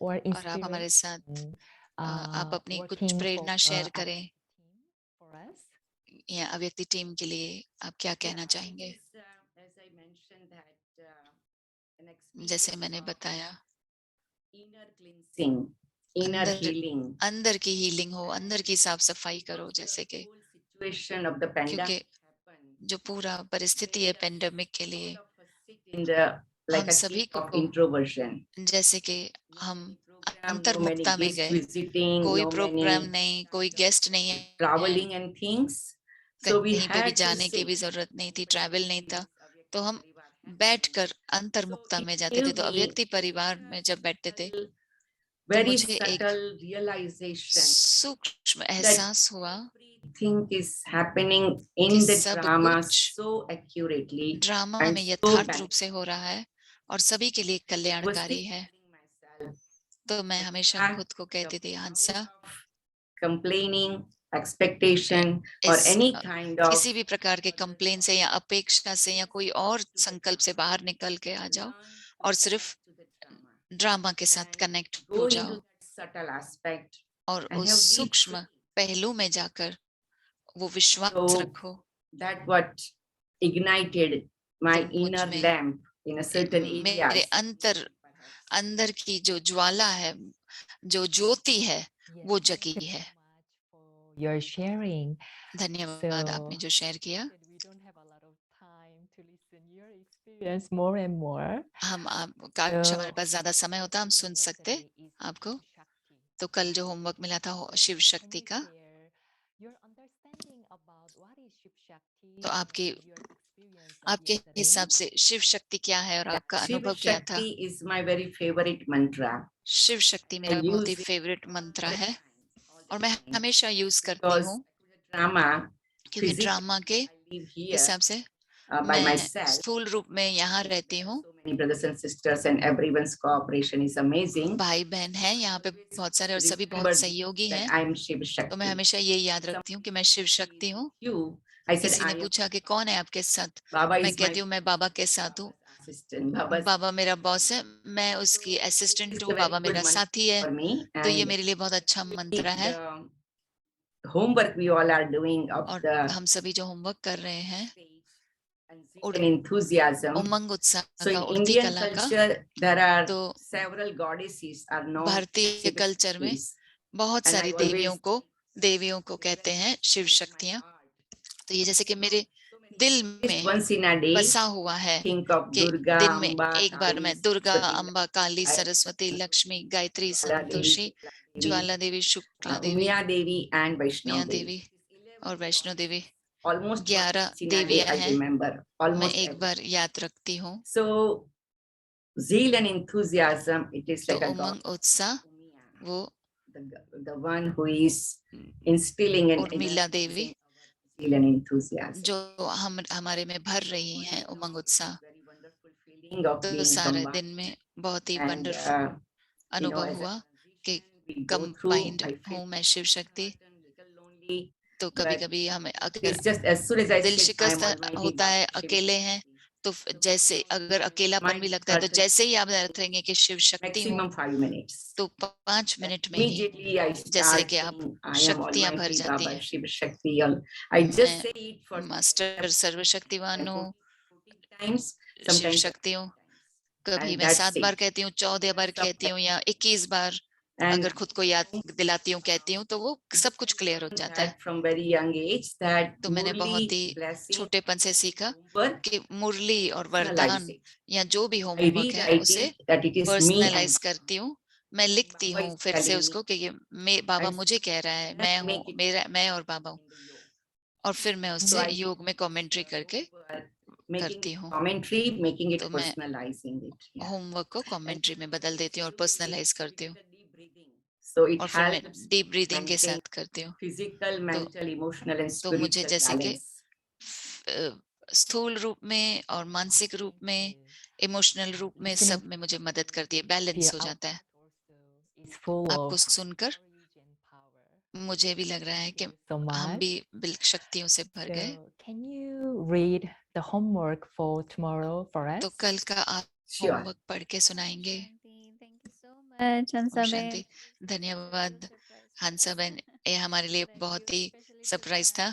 or और आप हमारे साथ आप अपनी कुछ working Prerna for share our करें team for us. या अव्यक्ति टीम के लिए आप क्या कहना चाहेंगे? जैसे मैंने बताया, अंदर की हीलिंग हो, अंदर की साफ सफाई करो, जैसे कि क्योंकि जो पूरा परिस्थिति है पेंडेमिक के लिए, हम सभी को जैसे कि हम अंतर्मुक्ता में गए, कोई प्रोग्राम नहीं, कोई गेस्ट नहीं है, कहीं पे भी जाने की भी जरूरत नहीं थी, ट्रैवल नहीं था, तो हम बैठकर अंतर्मुक्ता में जाते थे। तो अव्यक्ति परिवार में जब बैठते थे तो मुझे एक सूक्ष्म एहसास हुआ कि सब कुछ ड्रामा में यथार्थ रूप से हो रहा है और सभी के लिए कल्याणकारी है। तो मैं हमेशा खुद को कहती थी, हंसा, किसी भी प्रकार के कंप्लेन से या अपेक्षा से या कोई और संकल्प से बाहर निकल के आ जाओ और सिर्फ ड्रामा के साथ कनेक्ट हो जाओ और उस सूक्ष्म पहलू में जाकर वो विश्वास रखो। मेरे अंदर की जो ज्वाला है, जो ज्योति है, वो जगी है। Your sharing. धन्यवाद आपने जो शेयर किया। We don't have a lot of time to listen your experience more and more. काश हमारे पास ज्यादा समय होता, हम सुन सकते आपको। तो कल जो होमवर्क मिला था शिव शक्ति का, तो आपके हिसाब से शिव शक्ति क्या है और आपका अनुभव क्या था? शिव शक्ति मेरा बहुत ही फेवरेट मंत्र है और मैं हमेशा यूज करती हूँ, क्योंकि ड्रामा के हिसाब से मैं स्थूल रूप में यहाँ रहती हूँ। भाई बहन है यहाँ पे बहुत सारे और सभी बहुत सहयोगी हैं, तो मैं हमेशा ये याद रखती हूँ कि मैं शिव शक्ति हूँ। किसी ने पूछा कि कौन है आपके साथ, मैं कहती हूँ मैं बाबा के साथ हूँ। बाबा मेरा बॉस है, मैं उसकी असिस्टेंट हूँ, बाबा मेरा साथी है। तो ये मेरे लिए बहुत अच्छा मंत्र है। और हम सभी जो होमवर्क कर रहे हैं उमंग उत्साह का, उड़ती कला का, तो भारतीय कल्चर में बहुत सारी देवियों को कहते हैं शिव शक्तियां। तो ये जैसे कि मेरे दिल At least में once in a day, बसा हुआ है think of कि Durga, दिन में Amba, एक बार Kali, मैं Durga, Saraswati, Amba, Kali, Lakshmi, Saraswati, Lakshmi, Gayatri, Jwala Devi, Santoshi, Shukla Devi, Jwala Devi, Shukla Devi, Umiya Devi, and Vaishnav Mia Devi. देवी और Vaishno Devi. Almost 11 once in a day, देवियां I हैं, remember. मैं Almost एक every. बार याद रखती हूँ। So, zeal and enthusiasm, it is तो like a god. उमंग उत्साह वो The one who is instilling an Urmila Devi zeal and enthusiasm. जो हमारे में भर रही हैं उमंग उत्साह। Very wonderful feeling of तो being सारे combined. दिन में बहुत ही And, वंडरफुल you know, अनुभव as a हुआ कि we go through, combined I feel हूँ मैं शिव शक्ति। little lonely, तो कभी कभी हमें अगर it's just as soon as I दिल say I am शिकस्त Almighty होता है, Baba, Shiv अकेले हैं, तो जैसे अगर अकेलापन भी लगता है, तो जैसे ही आप रहेंगे कि शिव शक्ति हूँ, maximum 5 minutes. तो 5 मिनट में ही Immediately I जैसे start कि आप saying, I am शक्तियां भर Almighty जाती Baba, हैं। Shiv Shakti. I just मैं say it for मास्टर सर्वशक्तिवान हूँ, 14 times, शिव sometimes, शक्ति हूँ। कभी and मैं that's 7 it. बार कहती हूँ, 14 बार कहती हूँ या 21 बार And अगर खुद को याद दिलाती हूँ, कहती हूँ, तो वो सब कुछ क्लियर हो जाता है। that from very young age that तो मैंने बहुत ही blessing, छोटेपन से सीखा homework, कि मुरली और personalize वरदान it. या जो भी I होमवर्क है rewrite उसे it that it is me and personalise करती हूँ। मैं लिखती Baba हूँ is फिर से telling me, उसको कि ये बाबा and मुझे कह रहा है, मैं हूँ, make it मेरा, मैं और बाबा हूँ। in the yoga. और फिर मैं So उससे I योग में कमेंट्री करके making करती हूँ। commentary, making it तो मैं personalizing it. Yeah. होमवर्क को कमेंट्री में बदल देती हूँ और पर्सनलाइज करती हूँ। So it और फिर मैं helps डीप ब्रीदिंग के maintain साथ करती हूँ। physical, तो mental, emotional, and तो मुझे spiritual जैसे कि balance. स्थूल रूप में और मानसिक रूप में, इमोशनल रूप में, सब में मुझे मदद करती है, बैलेंस हो जाता है। आपको सुनकर मुझे भी लग रहा है कि हम भी बिल्कुल शक्तियों से भर गए। Can you read the homework for tomorrow for us? तो कल का आप Sure. होमवर्क पढ़ के सुनाएंगे। Thank you so much, Om Hansa शांति। धन्यवाद हंसा बहन, ये हमारे लिए बहुत ही सरप्राइज था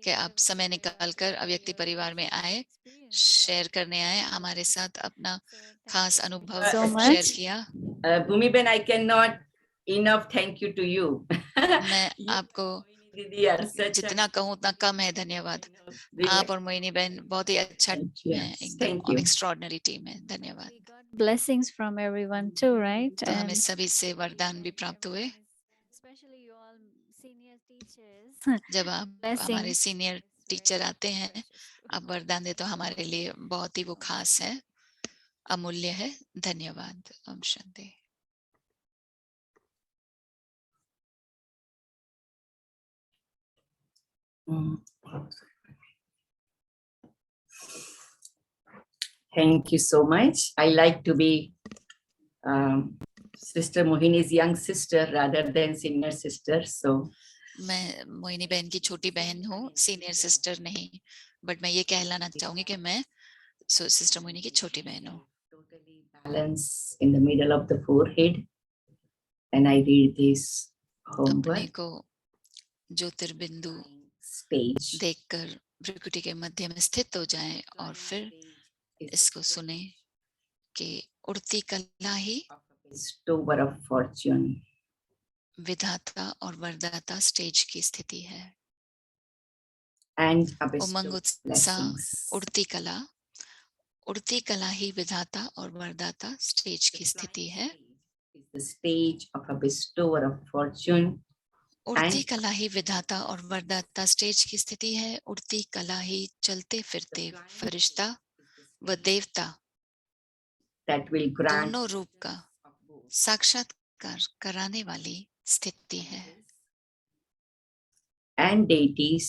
कि आप समय निकाल कर अव्यक्ति परिवार में आए, शेयर करने आए, हमारे साथ अपना खास अनुभव so शेयर much. किया। Bhumi Ben, I cannot enough thank you to you. मैं You, आपको Didi, are such जितना कहूँ उतना कम है। धन्यवाद। आप और मोहिनी बहन बहुत ही अच्छा टीम है, एकदम thank you. एक्स्ट्रॉर्डिनरी टीम है। धन्यवाद। We got blessings from everyone too, right? तो हमें And सभी से वरदान भी प्राप्त हुए। especially you all senior teachers. जब आप हमारे Blessings. सीनियर टीचर आते हैं, आप वरदान दे, तो हमारे लिए बहुत ही वो खास है, अमूल्य है। धन्यवाद। Om Shanti. Thank you so much. I like to be Sister Mohini's young sister rather than senior sister. So मैं मोहिनी बहन की छोटी बहन हूँ, सीनियर सिस्टर नहीं, बट मैं ये कहलाना चाहूंगी कि मैं सिस्टर मोहिनी की छोटी बहन हूँ। totally balance in the middle of the forehead, and I read this अपने homework को ज्योतिर्बिंदु stage. देखकर भ्रुकुटी के मध्य में स्थित हो जाएं और फिर इसको सुने कि उड़ती कला ही Bestower of fortune. विधाता और वरदाता स्टेज की स्थिति है। And a Umang bestower of उत्साह, blessings. उड़ती कला ही विधाता और वरदाता स्टेज की स्थिति है। Is the stage of a bestower of fortune. उड़ती कला ही विधाता और वरदाता स्टेज की स्थिति है। उड़ती कला ही चलते फिरते फरिश्ता व देवता That will grant दोनों रूप का साक्षात्कार कराने वाली स्थिति है। and deities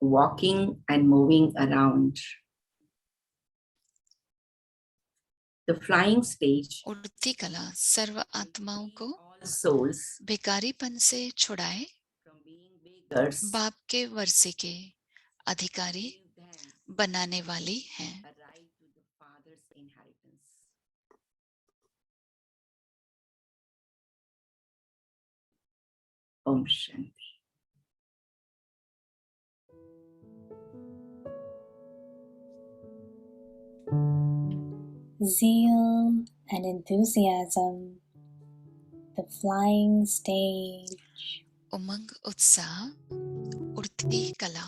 walking and moving around. The flying stage, उड़ती कला सर्व आत्माओं को all souls भिखारीपन से छुड़ाए, from being beggars, बाप के वर्षे के अधिकारी बनाने वाली है। a right to the Father's inheritance. Om Shanti. Zeal and enthusiasm, the flying stage. उमंग उत्साह, उड़ती कला,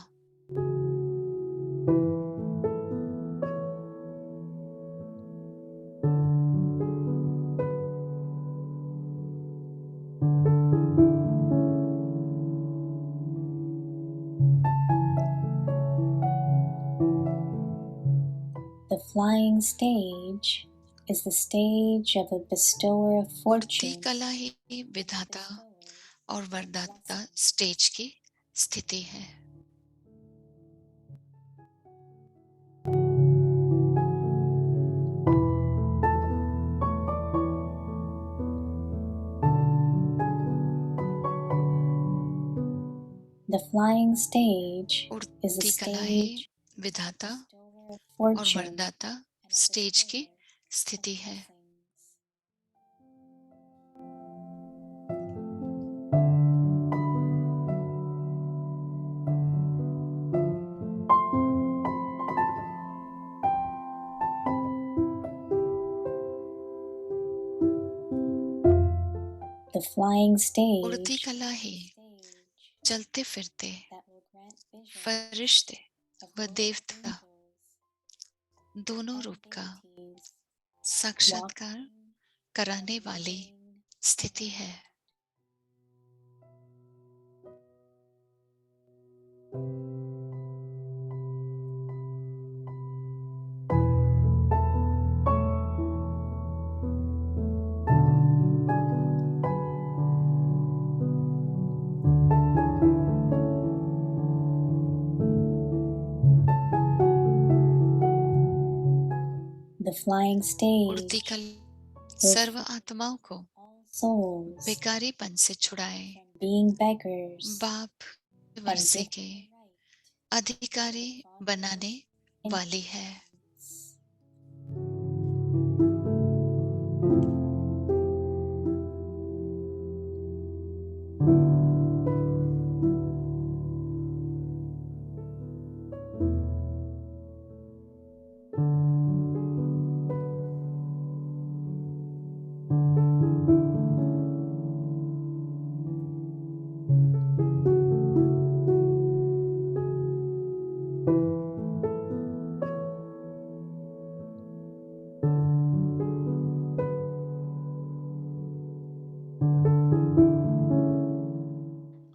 The flying stage is the stage of a bestower of उड़ती fortune. कला ही विधाता और वरदाता स्टेज की स्थिति है। The flying stage is the उड़ती कला ही stage विधाता of और fortune वरदाता स्टेज की स्थिति है। The flying उड़ती stage कला ही चलते फिरते that will grant vision फरिश्ते of व both देवता angels दोनों and रूप का deities साक्षात्कार walking कराने and वाली living स्थिति है। The flying उड़ती stage कला will सर्व free आत्माओं को all souls बेकारीपन से छुड़ाए from being beggars बाप and वर्षे give के them right अधिकारी बनाने वाली है।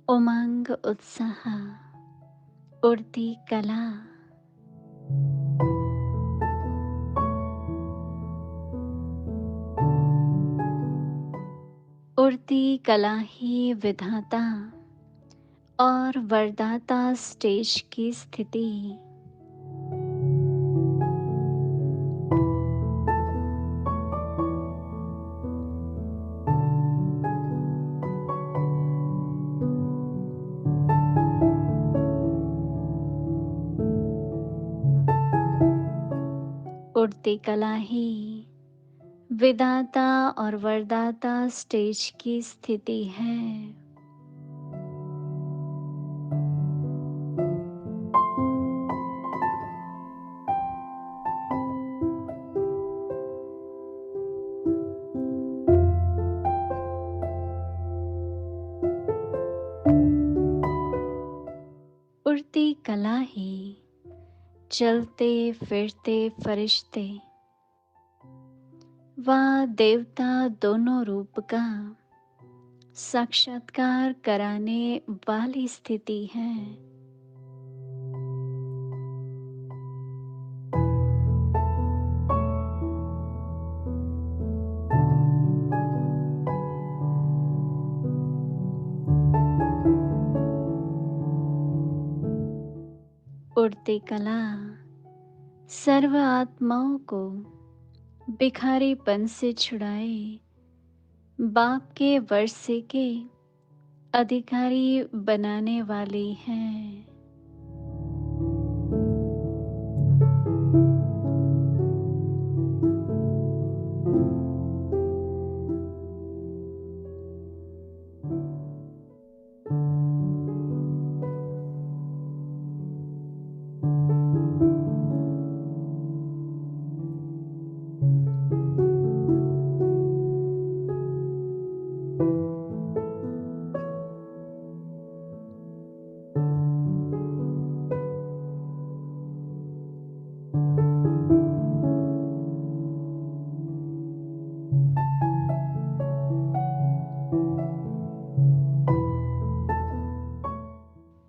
उमंग उत्साह उड़ती कला उड़ती कला ही विधाता और वरदाता स्टेज की स्थिति। उड़ती कला ही विधाता और वरदाता स्टेज की स्थिति है। उड़ती कला ही चलते फिरते फरिश्ते व देवता दोनों रूप का साक्षात्कार कराने वाली स्थिति है। उड़ती कला सर्व आत्माओं को भिखारीपन से छुड़ाए बाप के वर्षे के अधिकारी बनाने वाली है।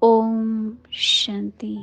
ओम शांति।